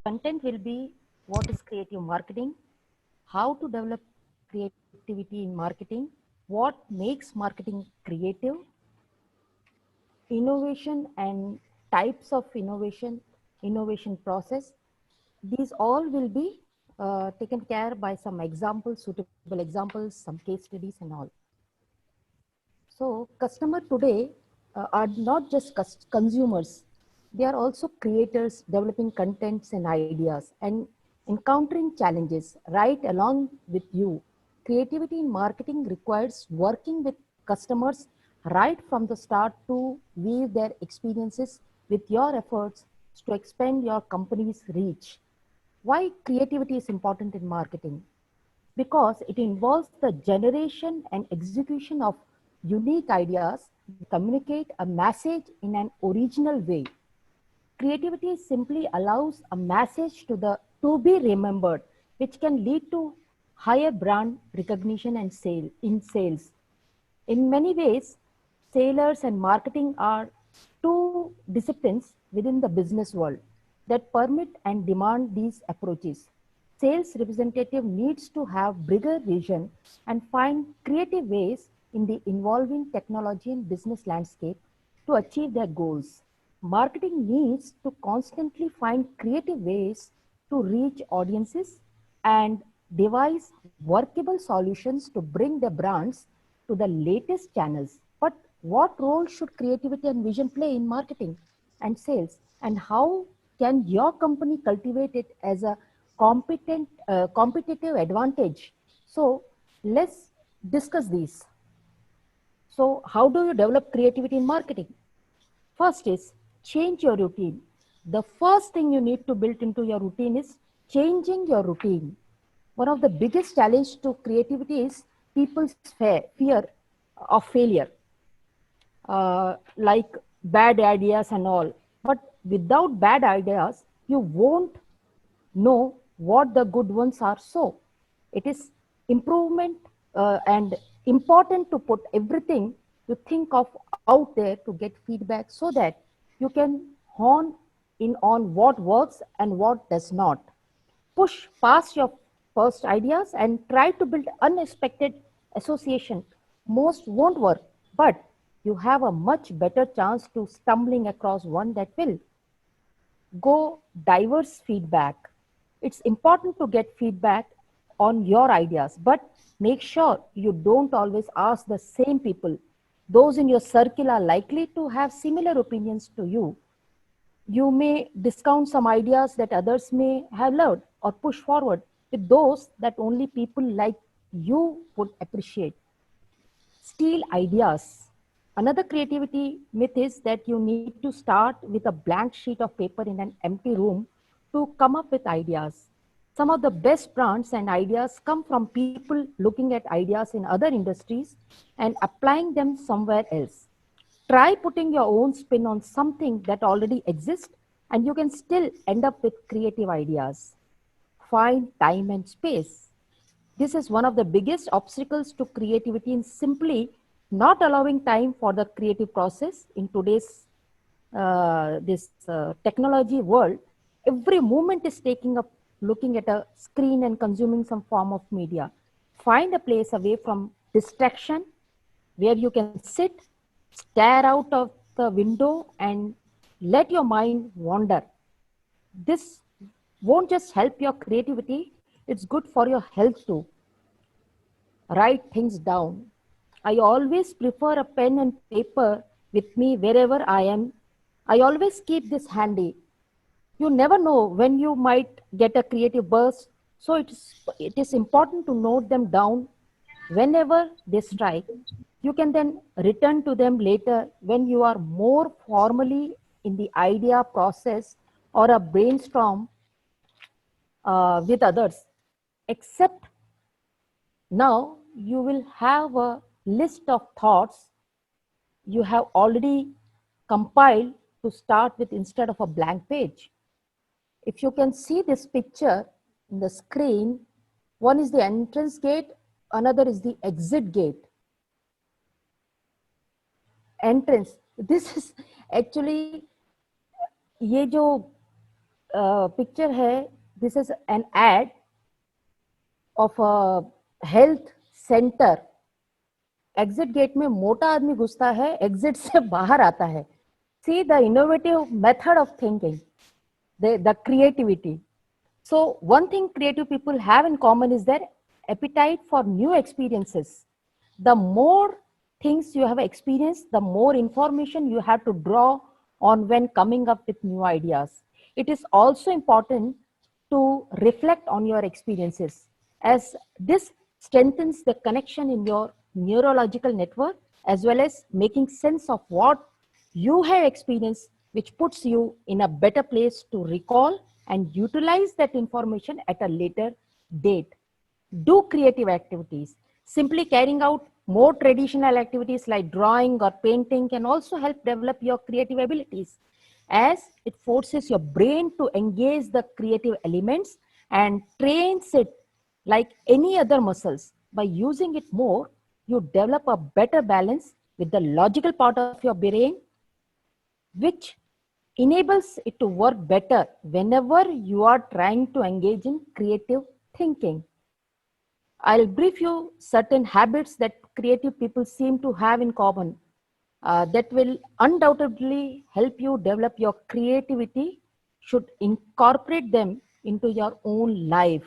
content will be what is creative marketing, how to develop creativity in marketing, what makes marketing creative, innovation and types of innovation process. These all will be taken care by some examples, suitable examples, some case studies and all. So customer today are not just consumers, they are also creators developing contents and ideas and encountering challenges right along with you. Creativity in marketing requires working with customers right from the start to weave their experiences with your efforts to expand your company's reach. Why creativity is important in marketing? Because it involves the generation and execution of unique ideas that communicate a message in an original way. Creativity simply allows a message to be remembered, which can lead to higher brand recognition and sales. In many ways, sailors and marketing are two disciplines within the business world that permit and demand these approaches. Sales representative needs to have bigger vision and find creative ways in the evolving technology and business landscape to achieve their goals. Marketing needs to constantly find creative ways to reach audiences and devise workable solutions to bring the brands to the latest channels. But what role should creativity and vision play in marketing and sales? And how can your company cultivate it as a competitive advantage? So let's discuss these. So how do you develop creativity in marketing? First is change your routine. The first thing you need to build into your routine is changing your routine. One of the biggest challenge to creativity is people's fear of failure, like bad ideas and all. But without bad ideas, you won't know what the good ones are. So it is improvement and important to put everything you think of out there to get feedback so that you can hone in on what works and what does not. Push past your first ideas and try to build unexpected association. Most won't work, but you have a much better chance to stumbling across one that will. Go diverse feedback. It's important to get feedback on your ideas, but make sure you don't always ask the same people. Those in your circle are likely to have similar opinions to you. You may discount some ideas that others may have loved or push forward with those that only people like you would appreciate. Steal ideas. Another creativity myth is that you need to start with a blank sheet of paper in an empty room to come up with ideas. Some of the best brands and ideas come from people looking at ideas in other industries and applying them somewhere else. Try putting your own spin on something that already exists, and you can still end up with creative ideas. Find time and space. This is one of the biggest obstacles to creativity in simply not allowing time for the creative process in today's this technology world. Every moment is taking up looking at a screen and consuming some form of media. Find a place away from distraction where you can sit, stare out of the window and let your mind wander. This won't just help your creativity, it's good for your health too. Write things down. I always prefer a pen and paper with me wherever I am. I always keep this handy. You never know when you might get a creative burst, so it is important to note them down whenever they strike. You can then return to them later when you are more formally in the idea process or a brainstorm with others. Except now you will have a list of thoughts you have already compiled to start with instead of a blank page. If you can see this picture in the screen, one is the entrance gate, another is the exit gate. Entrance, this is actually ये जो picture है, this is an ad of a health centre. Exit gate में मोटा आदमी घुसता है, exit से बाहर आता है. See the innovative method of thinking, the creativity. So one thing creative people have in common is their appetite for new experiences. The more things you have experienced, the more information you have to draw on when coming up with new ideas. It is also important to reflect on your experiences, as this strengthens the connection in your neurological network, as well as making sense of what you have experienced, which puts you in a better place to recall and utilize that information at a later date. Do creative activities. Simply carrying out more traditional activities like drawing or painting can also help develop your creative abilities, as it forces your brain to engage the creative elements and trains it like any other muscles. By using it more, you develop a better balance with the logical part of your brain, which enables it to work better whenever you are trying to engage in creative thinking. I'll brief you certain habits that creative people seem to have in common that will undoubtedly help you develop your creativity, should incorporate them into your own life.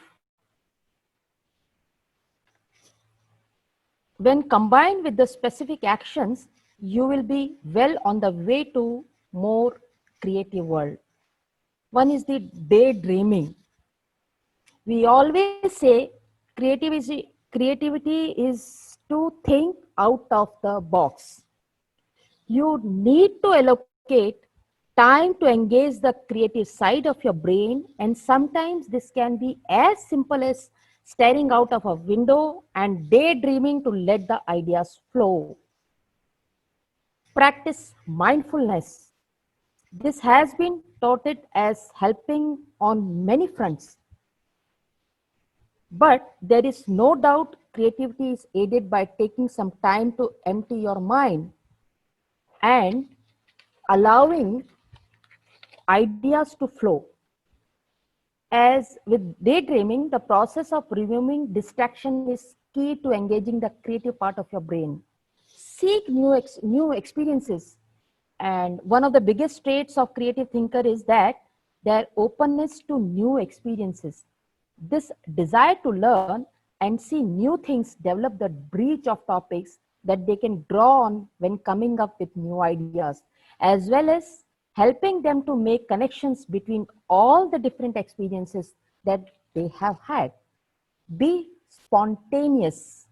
When combined with the specific actions, you will be well on the way to more creative world. One is the daydreaming. We always say creativity is to think out of the box. You need to allocate time to engage the creative side of your brain, and sometimes this can be as simple as staring out of a window and daydreaming to let the ideas flow. Practice mindfulness. This has been touted as helping on many fronts. But there is no doubt creativity is aided by taking some time to empty your mind and allowing ideas to flow. As with daydreaming, the process of removing distraction is key to engaging the creative part of your brain. Seek new experiences. And one of the biggest traits of creative thinker is that their openness to new experiences. This desire to learn and see new things develop the breadth of topics that they can draw on when coming up with new ideas, as well as helping them to make connections between all the different experiences that they have had. Be spontaneous.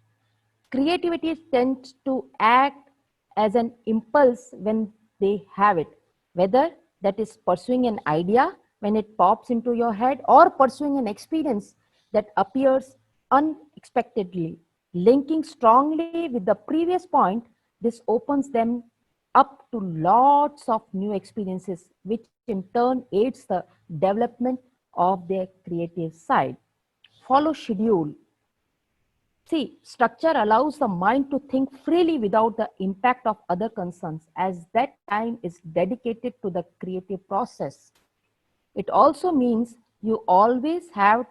Creativity tends to act as an impulse when they have it, whether that is pursuing an idea when it pops into your head or pursuing an experience that appears unexpectedly. Linking strongly with the previous point, this opens them up to lots of new experiences, which in turn aids the development of their creative side. Follow schedule. See, structure allows the mind to think freely without the impact of other concerns, as that time is dedicated to the creative process. It also means you always have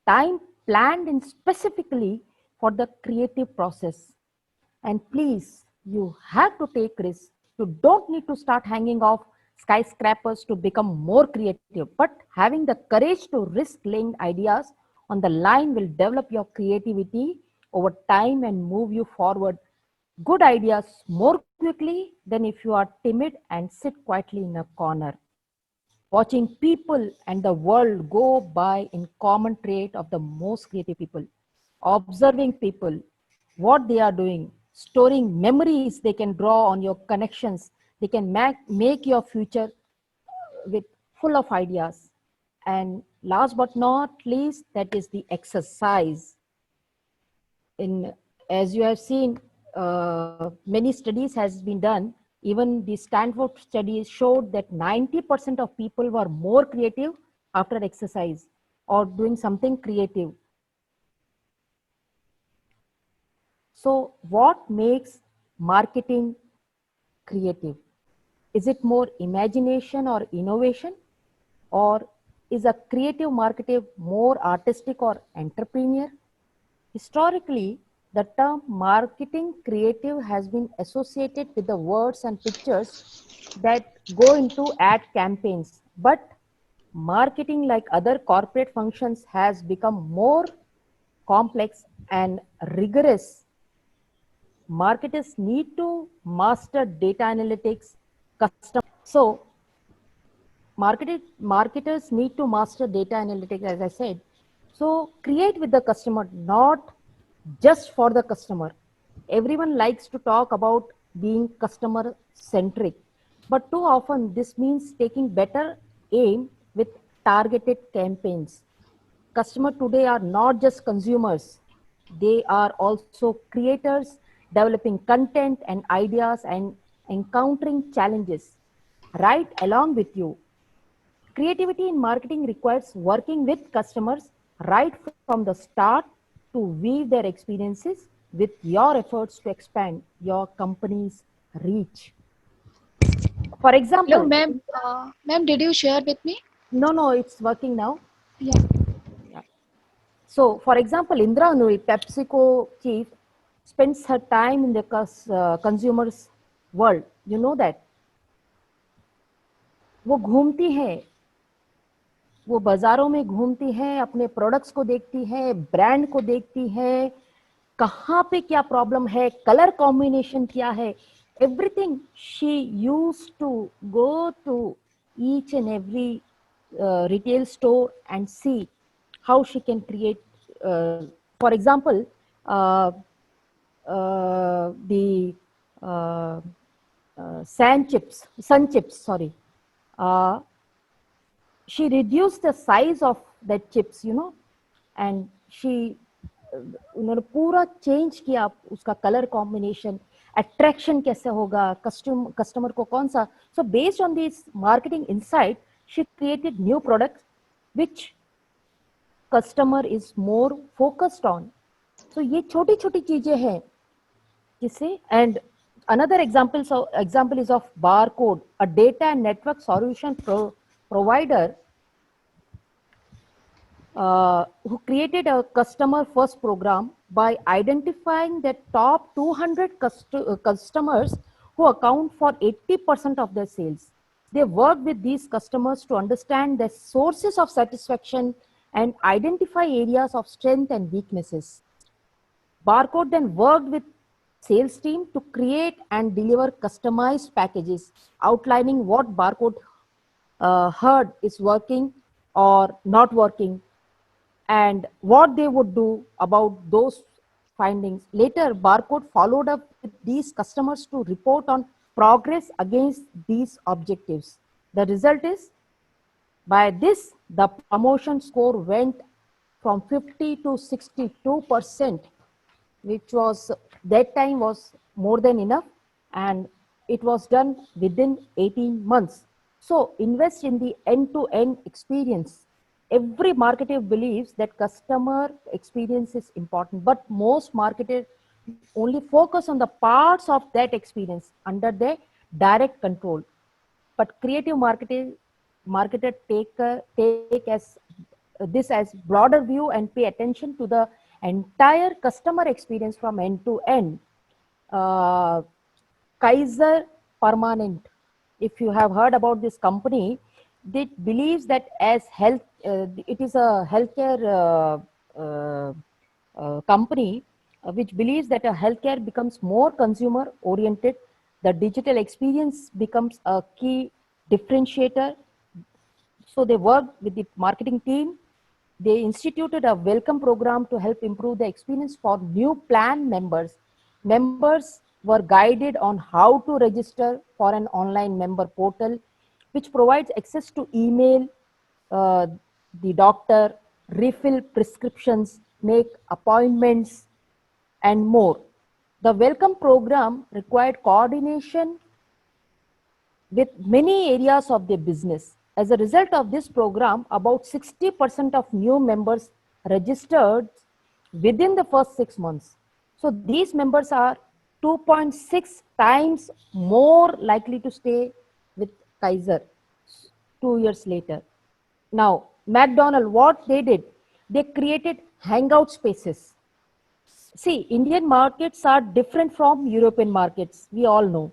time planned in specifically for the creative process. And please, you have to take risks. You don't need to start hanging off skyscrapers to become more creative, but having the courage to risk laying ideas on the line will develop your creativity over time and move you forward. Good ideas more quickly than if you are timid and sit quietly in a corner. Watching people and the world go by in common trait of the most creative people. Observing people, what they are doing, storing memories they can draw on your connections. They can make your future with full of ideas. And last but not least, that is the exercise. In, as you have seen, many studies has been done. Even the Stanford studies showed that 90% of people were more creative after exercise or doing something creative. So what makes marketing creative? Is it more imagination or innovation, or is a creative marketer more artistic or entrepreneur? Historically, the term marketing creative has been associated with the words and pictures that go into ad campaigns. But marketing, like other corporate functions, has become more complex and rigorous. Marketers need to master data analytics, custom. So marketers need to master data analytics, as I said. So create with the customer, not just for the customer. Everyone likes to talk about being customer centric, but too often this means taking better aim with targeted campaigns. Customers today are not just consumers, they are also creators, developing content and ideas and encountering challenges right along with you. Creativity in marketing requires working with customers right from the start to weave their experiences with your efforts to expand your company's reach. For Hello, example, ma'am. Ma'am, did you share with me? no, it's working now. Yeah. Yeah. So, for example, Indra Nui, PepsiCo chief, spends her time in the consumers world. You know that वो घूमती है, वो बाजारों में घूमती है, अपने products को देखती है, ब्रांड को देखती है, कहाँ पे क्या प्रॉब्लम है, कलर कॉम्बिनेशन क्या है, everything she used to go to each and every retail store and see how she can create, for example, uh, the uh, sun chips, sorry. Uh, she reduced the size of that chips, and she उन्होंने पूरा change किया उसका colour combination, attraction कैसे होगा, customer को कौन सा. So based on this marketing insight she created new product which customer is more focused on. So ये छोटी छोटी चीजें हैं जिसे. And another example is of Barcode, a data and network solution provider who created a customer first program by identifying the top 200 customers who account for 80% of their sales. They worked with these customers to understand their sources of satisfaction and identify areas of strength and weaknesses. Barcode then worked with sales team to create and deliver customized packages outlining what Barcode heard is working or not working, and what they would do about those findings. Later, Barcode followed up with these customers to report on progress against these objectives. The result is, by this, the promotion score went from 50 to 62%, which was that time was more than enough, and it was done within 18 months. So invest in the end-to-end experience. Every marketer believes that customer experience is important, but most marketers only focus on the parts of that experience under their direct control. But creative marketer take as this as broader view and pay attention to the entire customer experience from end to end. uh, Kaiser Permanent, if you have heard about this company, it believes that as health, it is a healthcare company which believes that a healthcare becomes more consumer oriented. The digital experience becomes a key differentiator. So they worked with the marketing team. They instituted a welcome program to help improve the experience for new plan members. Members were guided on how to register for an online member portal, which provides access to email, uh, the doctor, refill prescriptions, make appointments, and more. The welcome program required coordination with many areas of their business. As a result of this program, about 60% of new members registered within the first 6 months. So these members are 2.6 times more likely to stay with Kaiser 2 years later. Now, McDonald, what they did, they created hangout spaces. See, Indian markets are different from European markets. We all know.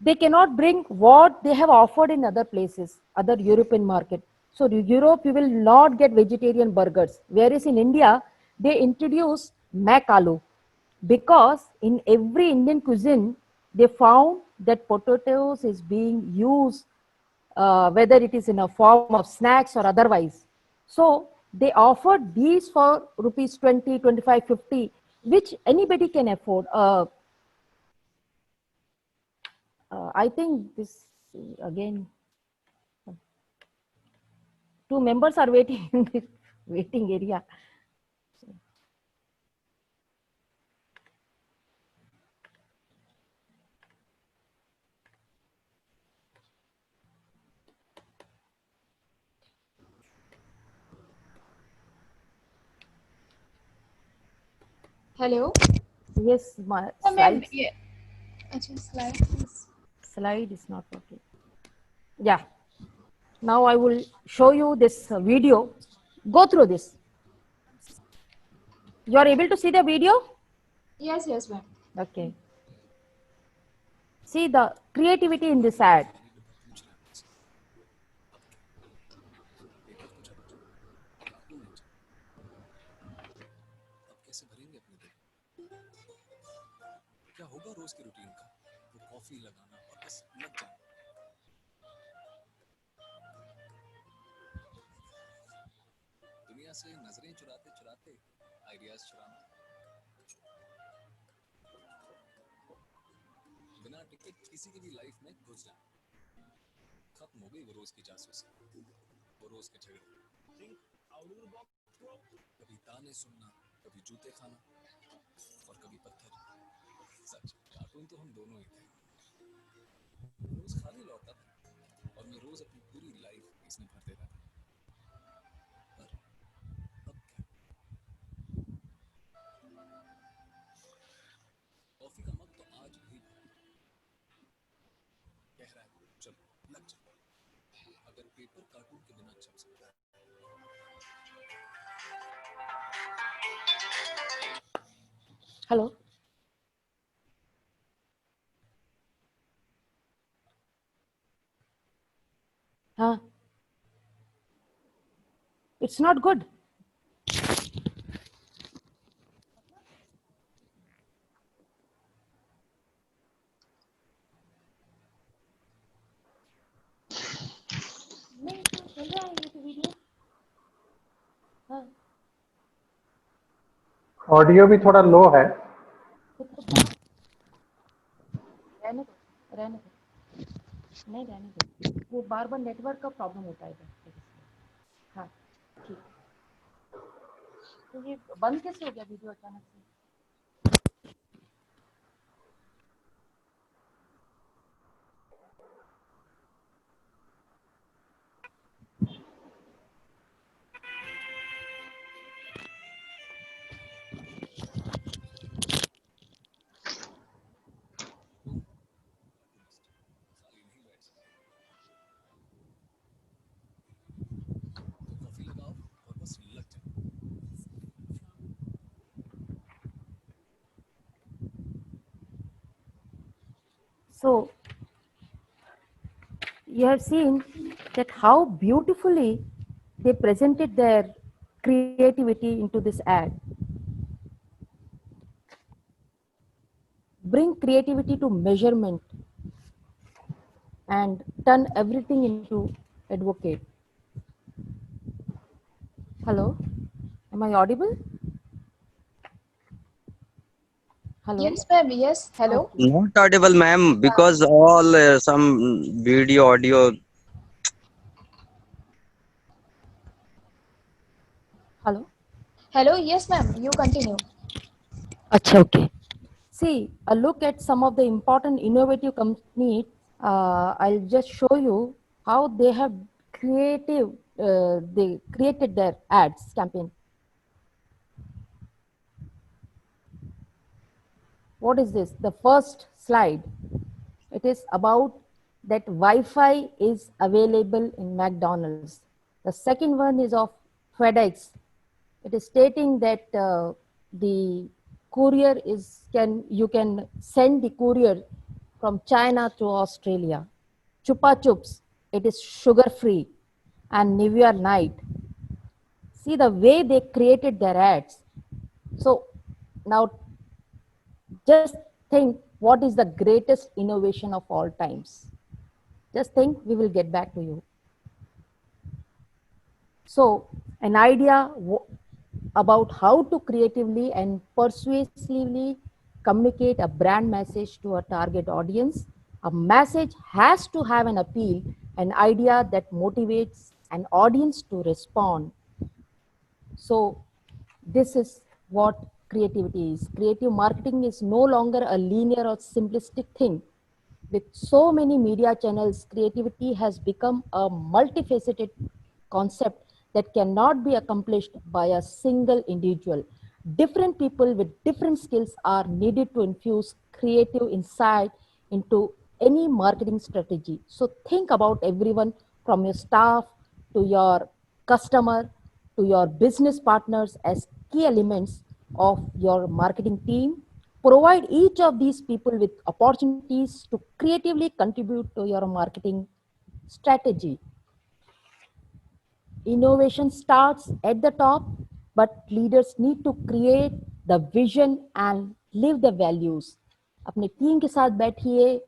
They cannot bring what they have offered in other places, other European market. So in Europe, you will not get vegetarian burgers. Whereas in India, they introduce Mac because in every Indian cuisine, they found that potatoes is being used, whether it is in a form of snacks or otherwise. So they offered these for rupees 20, 25, 50, which anybody can afford. I think this again, two members are waiting in the waiting area. Hello. Yes, my Ma'am, slides yeah. Achha, slide please. slide is not working. Yeah, now I will show you this video. Go through this. You are able to see the video? Yes, yes, ma'am. Okay. See the creativity in this ad. क्या होगा रोज की routine का वो coffee लगाना और बस लग जाना दुनिया से नजरें चुराते चुराते आइडियाज चुराना बिना टिकट किसी की भी लाइफ में घुस जाना खत्म हो गई वो रोज की जासूसी वो रोज के झगड़े कभी ताने सुनना कभी जूते खाना और कभी पत्थर सच कार्टून तो हम दोनों ही थे रोज खाली लौटता था और मैं रोज अपनी पूरी लाइफ इसमें भर देता था पर अब क्या कॉफी का मग तो आज भी कह रहा है चलो लग जाओ अगर पेपर कार्टून के बिना छप सकता है Hello. Huh? It's not good. नहीं तो चल रहा है ये तो वीडियो. हाँ. ऑडियो भी थोड़ा लो है। रहने दो, रहने दो, नहीं रहने दो, वो बार बार नेटवर्क का प्रॉब्लम होता है इधर. हाँ, ठीक. तो ये बंद कैसे हो गया वीडियो अचानक से? खाली नहीं बैठ सकते तो कॉफी लगाओ और बस लग जाओ So you have seen that how beautifully they presented their creativity into this ad. Bring creativity to measurement and turn everything into advocate. Hello, am I audible? Hello. Yes, ma'am. Yes. Hello. Okay. Not audible, ma'am, because all some video, audio. Hello. Hello. Yes, ma'am. You continue. Acha, okay. See, a look at some of the important innovative companies. I'll just show you how they have they created their ads campaign. What is this? The first slide. It is about that Wi-Fi is available in McDonald's. The second one is of FedEx. It is stating that the courier you can send the courier from China to Australia. Chupa Chups, it is sugar free, and Nivea Night. See the way they created their ads. So now just think, what is the greatest innovation of all times? Just think, we will get back to you. So an idea about how to creatively and persuasively communicate a brand message to a target audience. A message has to have an appeal, an idea that motivates an audience to respond. So this is what creativity is. Creative marketing is no longer a linear or simplistic thing. With so many media channels, creativity has become a multifaceted concept that cannot be accomplished by a single individual. Different people with different skills are needed to infuse creative insight into any marketing strategy. So think about everyone from your staff to your customer to your business partners as key elements of your marketing team. Provide each of these people with opportunities to creatively contribute to your marketing strategy. Innovation starts at the top, but leaders need to create the vision and live the values. अपने team के साथ बैठिए,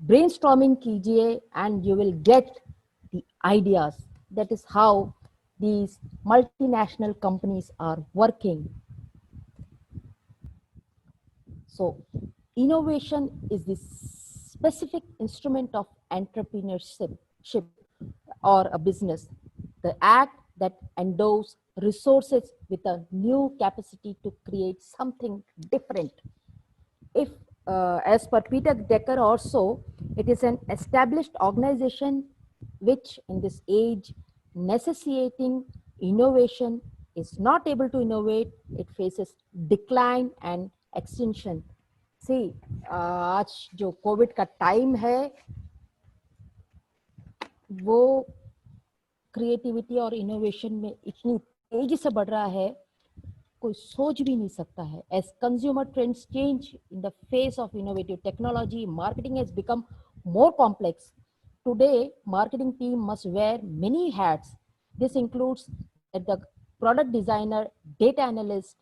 brainstorming कीजिए, and you will get the ideas. That is how these multinational companies are working. So innovation is the specific instrument of entrepreneurship or a business, the act that endows resources with a new capacity to create something different. If, as per Peter Decker also, it is an established organization which in this age necessitating innovation is not able to innovate, it faces decline and extinction. See, आज जो Covid का time है वो creativity और innovation में इतनी तेजी से बढ़ रहा है, कोई सोच भी नहीं सकता है. As consumer trends change in the face of innovative technology, marketing has become more complex. Today, marketing team must wear many hats. This includes that the product designer, data analyst,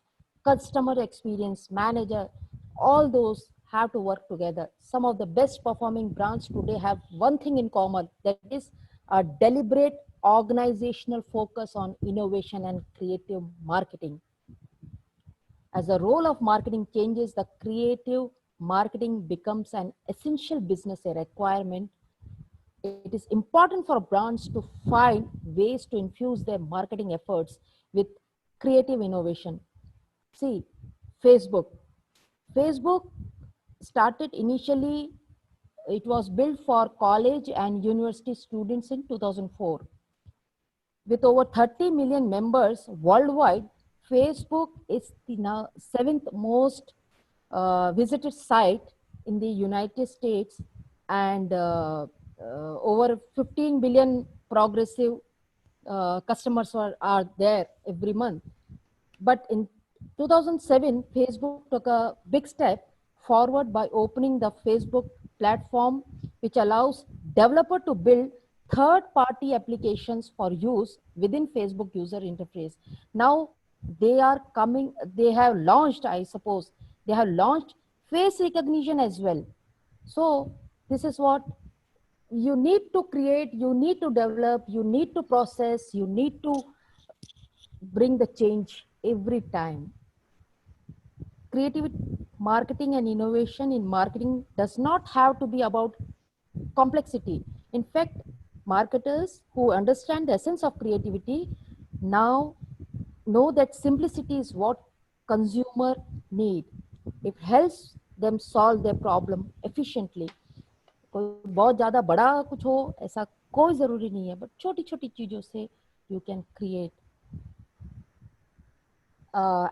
customer experience manager, all those have to work together. Some of the best performing brands today have one thing in common, that is a deliberate organizational focus on innovation and creative marketing. As the role of marketing changes, the creative marketing becomes an essential business requirement. It is important for brands to find ways to infuse their marketing efforts with creative innovation. See, Facebook. Facebook started initially, it was built for college and university students in 2004. With over 30 million members worldwide, Facebook is the now 7th most visited site in the United States, and over 15 billion progressive customers are there every month. But in 2007, Facebook took a big step forward by opening the Facebook platform, which allows developer to build third-party applications for use within Facebook user interface. Now they are coming, they have launched, I suppose, they have launched face recognition as well. So this is what you need to create, you need to develop, you need to process, you need to bring the change every time. Creativity, marketing and innovation in marketing does not have to be about complexity. In fact, marketers who understand the essence of creativity now know that simplicity is what consumer need. It helps them solve their problem efficiently. कोई बहुत ज़्यादा बड़ा कुछ हो ऐसा कोई ज़रूरी नहीं है, बट छोटी छोटी चीज़ों से you can create.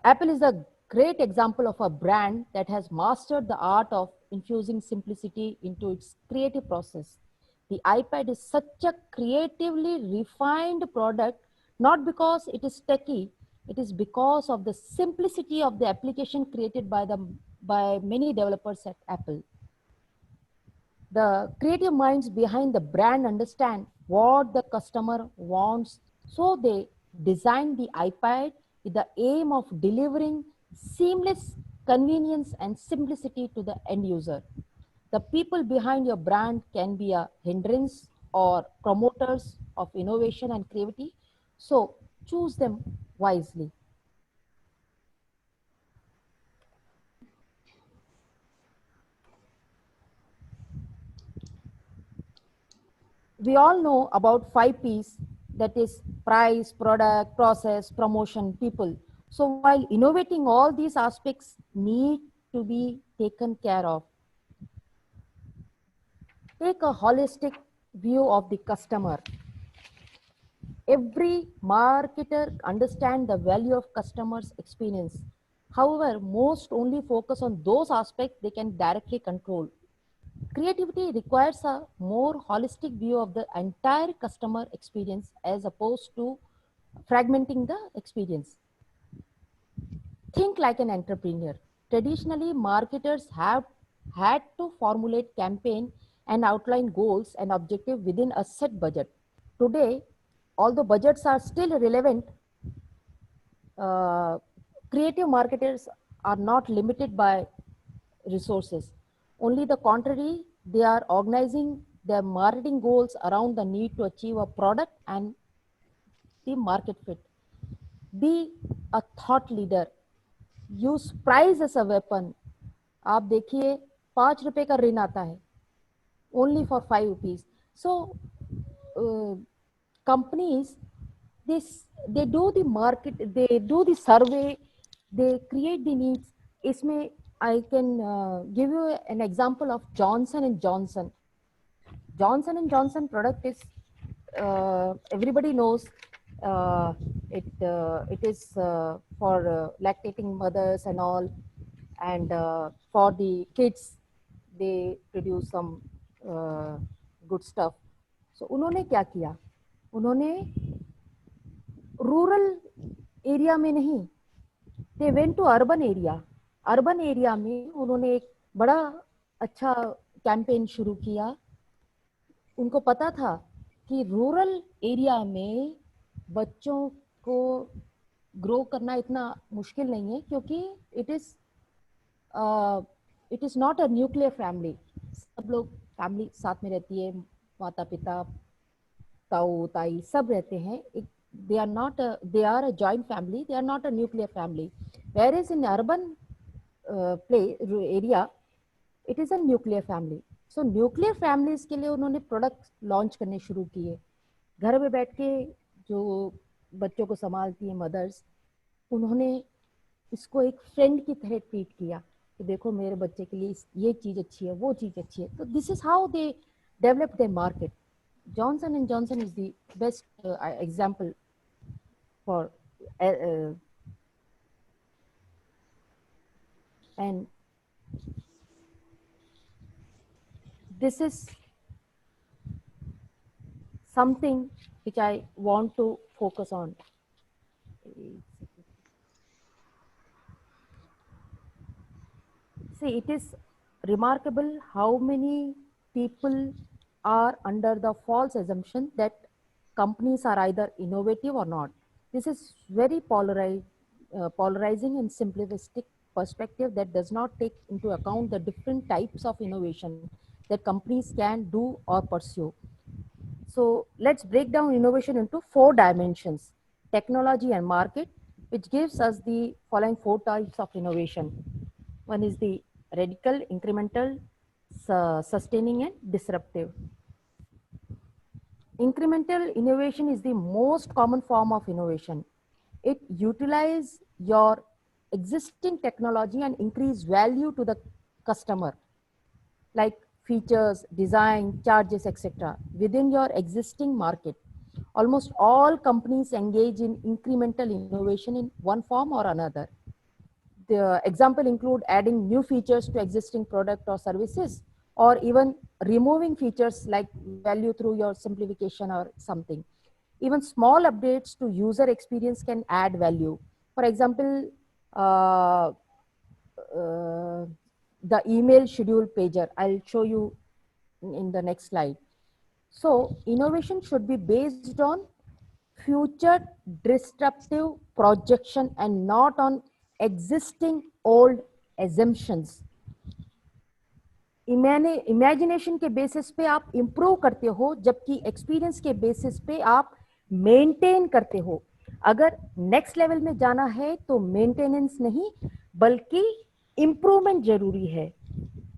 Apple is a great example of a brand that has mastered the art of infusing simplicity into its creative process. The iPad is such a creatively refined product, not because it is techy, it is because of the simplicity of the application created by many developers at Apple. The creative minds behind the brand understand what the customer wants, so they design the iPad with the aim of delivering seamless convenience and simplicity to the end user. The people behind your brand can be a hindrance or promoters of innovation and creativity, so choose them wisely. We all know about 5 P's, that is price, product, process, promotion, people. So while innovating, all these aspects need to be taken care of. Take a holistic view of the customer. Every marketer understands the value of customers' experience. However, most only focus on those aspects they can directly control. Creativity requires a more holistic view of the entire customer experience as opposed to fragmenting the experience. Think like an entrepreneur. Traditionally, marketers have had to formulate campaign and outline goals and objectives within a set budget. Today, although budgets are still relevant, uh, creative marketers are not limited by resources. Only the contrary, they are organizing their marketing goals around the need to achieve a product and the market fit. Be a thought leader. Use price as a weapon. आप देखिए 5 रुपए का ऋण आता है only for 5 rupees. So companies, they do the market, they do the survey, they create the needs. इसमें I can give you an example of Johnson and Johnson. Johnson and Johnson product is everybody knows, it is for lactating mothers and all, and for the kids they produce some good stuff. So उन्होंने क्या किया, उन्होंने rural area में नहीं, they went to urban area. Urban area में उन्होंने एक बड़ा अच्छा कैंपेन शुरू किया. उनको पता था कि रूरल एरिया में बच्चों को ग्रो करना इतना मुश्किल नहीं है, क्योंकि it is not a nuclear family. सब लोग फैमिली साथ में रहती है, माता पिता ताऊ ताई सब रहते हैं. they are a joint family, they are not a nuclear family, whereas in urban area it is a nuclear family. So nuclear families के लिए उन्होंने प्रोडक्ट लॉन्च करने शुरू किए. घर में बैठ के जो बच्चों को संभालती है मदर्स, उन्होंने इसको एक फ्रेंड की तरह ट्रीट किया कि देखो मेरे बच्चे के लिए ये चीज़ अच्छी है, वो चीज़ अच्छी है. तो this is how they develop their market. Johnson and Johnson is the best example for and this is something which I want to focus on. See, it is remarkable how many people are under the false assumption that companies are either innovative or not. This is very polarizing and simplistic perspective that does not take into account the different types of innovation that companies can do or pursue. So let's break down innovation into 4 dimensions: technology and market, which gives us the following 4 types of innovation. One is the radical, incremental, sustaining, and disruptive. Incremental innovation is the most common form of innovation. It utilizes your existing technology and increase value to the customer, like features, design, charges, etc. within your existing market. Almost all companies engage in incremental innovation in one form or another. The example include adding new features to existing product or services, or even removing features like value through your simplification or something. Even small updates to user experience can add value. For example, uh, the email schedule pager. I'll show you in the next slide. So innovation should be based on future disruptive projection and not on existing old assumptions. Imagination के basis पे आप improve करते हो, जबकि experience के basis पे आप maintain करते हो. अगर नेक्स्ट लेवल में जाना है तो मेंटेनेंस नहीं बल्कि इंप्रूवमेंट जरूरी है.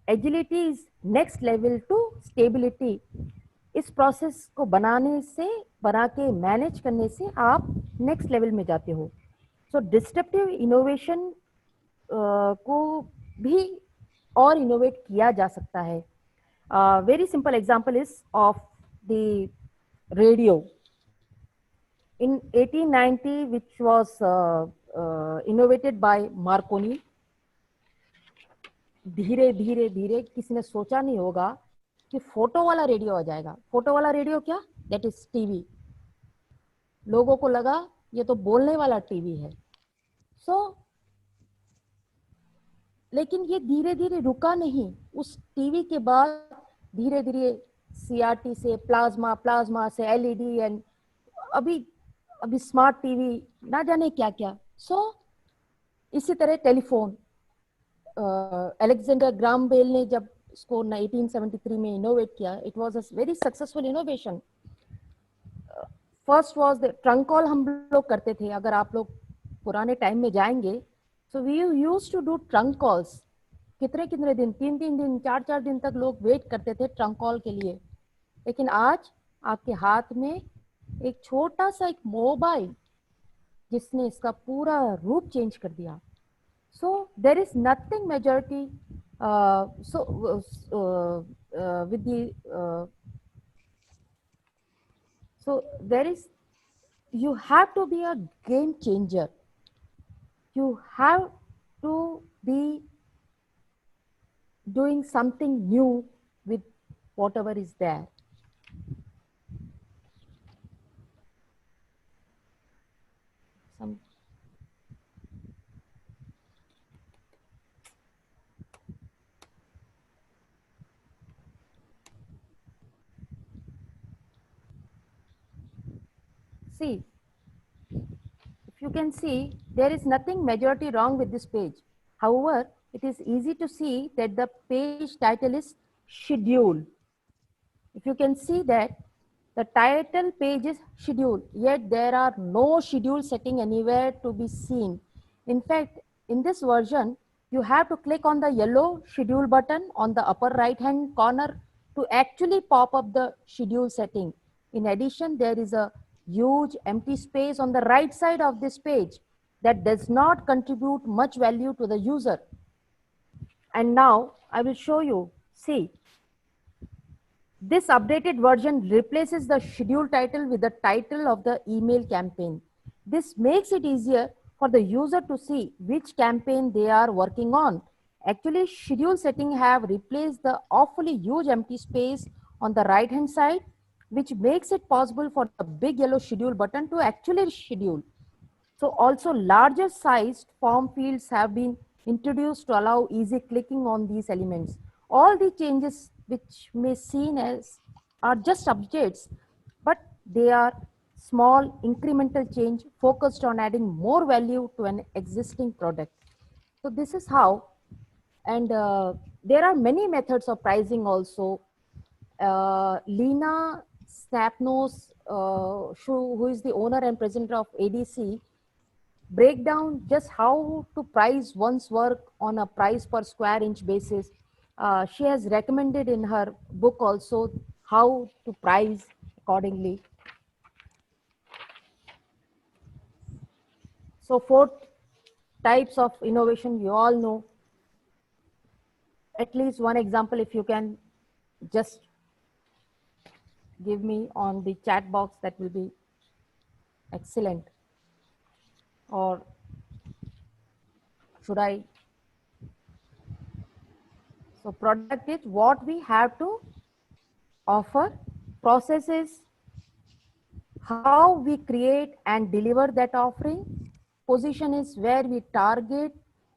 Agility is next level to stability. इस प्रोसेस को बना के मैनेज करने से आप नेक्स्ट लेवल में जाते हो. सो डिस्ट्रप्टिव इनोवेशन को भी और इनोवेट किया जा सकता है. Very simple example is of the radio in 1890 which was innovated by Marconi. धीरे धीरे धीरे किसी ने सोचा नहीं होगा कि फोटो वाला रेडियो आ जाएगा. फोटो वाला रेडियो क्या? That is TV. लोगों को लगा ये तो बोलने वाला टीवी है. लेकिन ये धीरे धीरे रुका नहीं. उस टीवी के बाद धीरे धीरे सीआरटी से प्लाज्मा से एलईडी एंड अभी स्मार्ट टीवी, ना जाने क्या क्या. इसी तरह टेलीफोन, अलेक्जेंडर ग्राम बेल ने जब इसको 1873 में इनोवेट किया, it was a very successful innovation. First was the trunk call. हम लोग करते थे, अगर आप लोग पुराने टाइम में जाएंगे, so we used to do trunk calls. कितने दिन, 3 दिन, 4 दिन तक लोग वेट करते थे ट्रंक कॉल के लिए. लेकिन आज आपके हाथ में एक छोटा सा एक मोबाइल जिसने इसका पूरा रूप चेंज कर दिया. So there is nothing majority with the so there is, you have to be a game changer. You have to be doing something new with whatever is there. See, if you can see, there is nothing majority wrong with this page. However, it is easy to see that the page title is schedule. If you can see that the title page is schedule, yet there are no schedule setting anywhere to be seen. In fact, in this version, you have to click on the yellow schedule button on the upper right hand corner to actually pop up the schedule setting. In addition, there is a huge empty space on the right side of this page that does not contribute much value to the user. And now I will show you. See, this updated version replaces the schedule title with the title of the email campaign. This makes it easier for the user to see which campaign they are working on. Actually, schedule setting have replaced the awfully huge empty space on the right hand side, which makes it possible for the big yellow schedule button to actually schedule. So also larger sized form fields have been introduced to allow easy clicking on these elements. All the changes which may seen as are just updates, but they are small incremental change focused on adding more value to an existing product. So this is how, and there are many methods of pricing also. Lena Snapnose, who is the owner and president of ADC, break down just how to price one's work on a price per square inch basis. She has recommended in her book also how to price accordingly. So 4 types of innovation you all know. At least one example, if you can just give me on the chat box, that will be excellent. Or should I? So product is what we have to offer. Process is how we create and deliver that offering. Position is where we target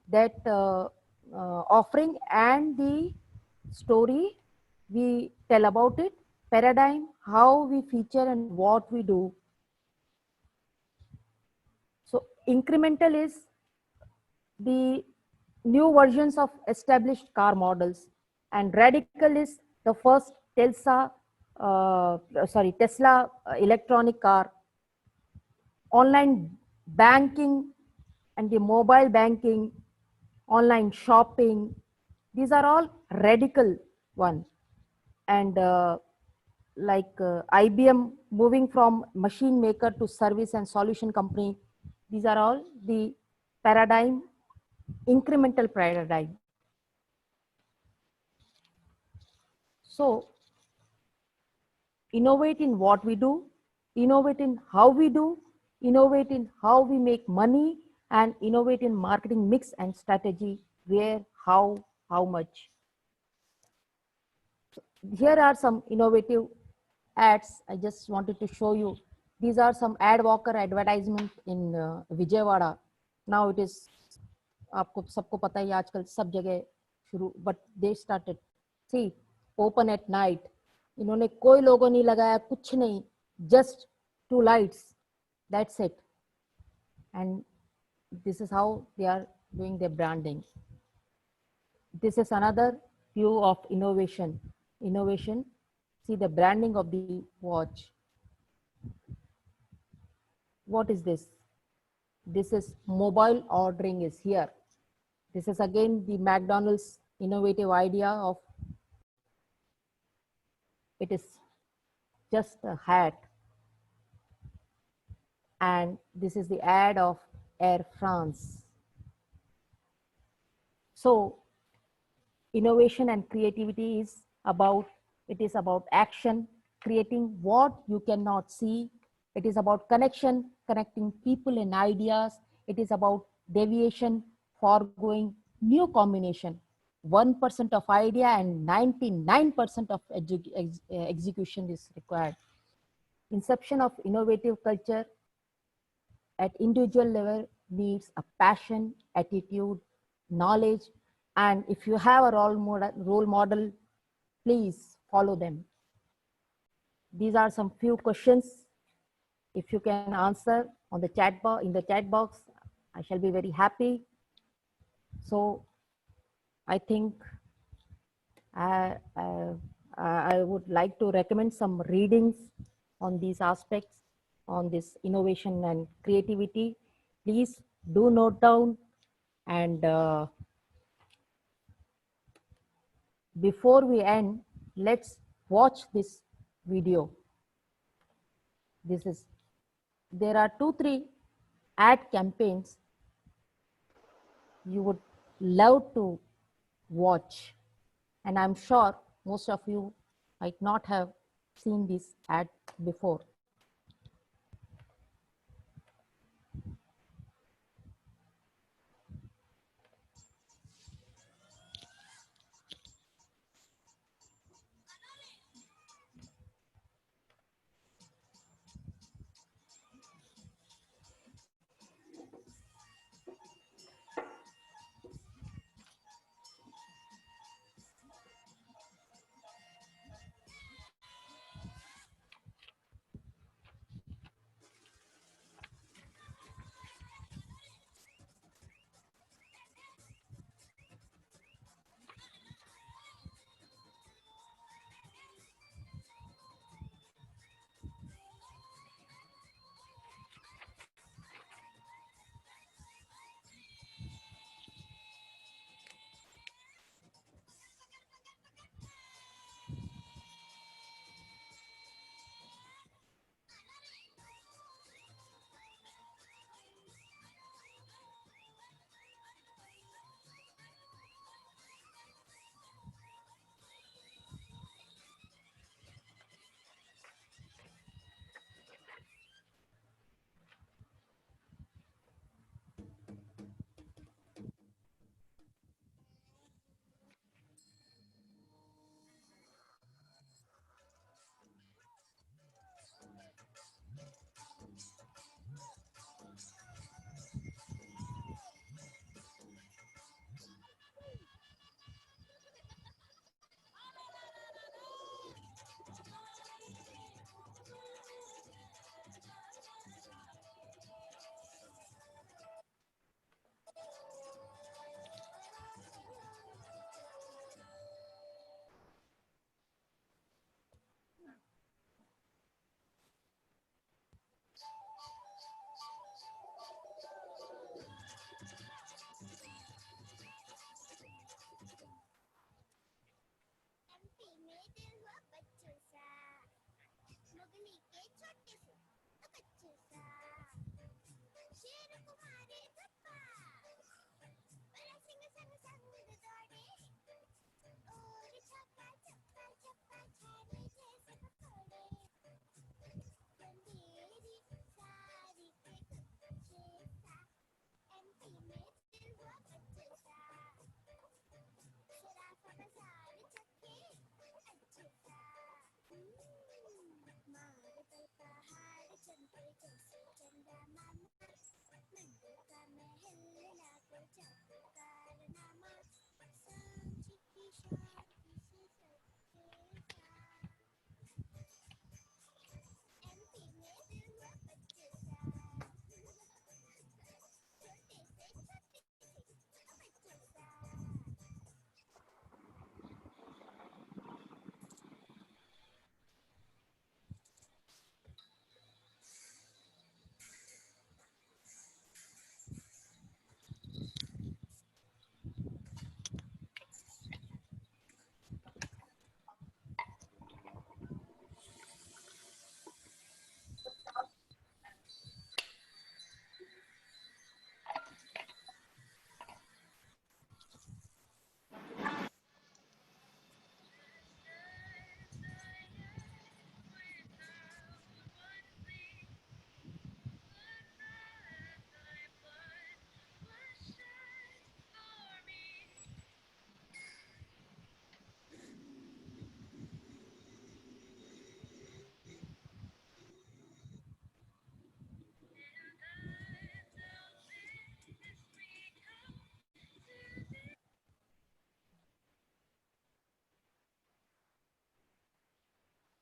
that offering and the story we tell about it. Paradigm, how we feature and what we do. So incremental is the new versions of established car models, and radical is the first Tesla electronic car. Online banking and the mobile banking, online shopping, these are all radical one. And IBM moving from machine maker to service and solution company, these are all the paradigm, incremental paradigm. So innovate in what we do, innovate in how we do, innovate in how we make money, and innovate in marketing mix and strategy, where, how much. Here are some innovative ads. I just wanted to show you. These are some ad walker advertisement in Vijayawada. Now it is, आपको सबको पता है आजकल सब जगह शुरू, but they started, see, open at night. इन्होंने कोई लोगो नहीं लगाया, कुछ नहीं, just 2 lights, that's it. And this is how they are doing their branding. This is another view of innovation. Innovation, see the branding of the watch. What is this? This is mobile ordering is here. This is again the McDonald's innovative idea of, it is just a hat. And this is the ad of Air France. So innovation and creativity is about, it is about action, creating what you cannot see. It is about connection, connecting people and ideas. It is about deviation, foregoing new combination. 1% of idea and 99% of execution is required. Inception of innovative culture at individual level needs a passion, attitude, knowledge, and if you have a role model, please follow them. These are some few questions. If you can answer on the chat box, in the chat box, I shall be very happy. So I think I would like to recommend some readings on these aspects, on this innovation and creativity. Please do note down, and before we end, let's watch this video. There are 2-3 ad campaigns you would love to watch, and I'm sure most of you might not have seen this ad before.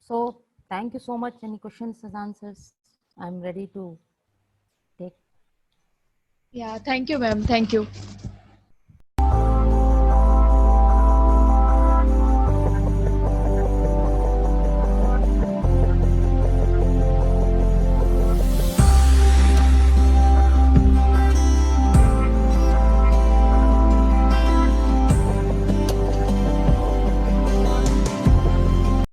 So thank you so much. Any questions and answers? I'm ready to take. Yeah, thank you, ma'am. Thank you.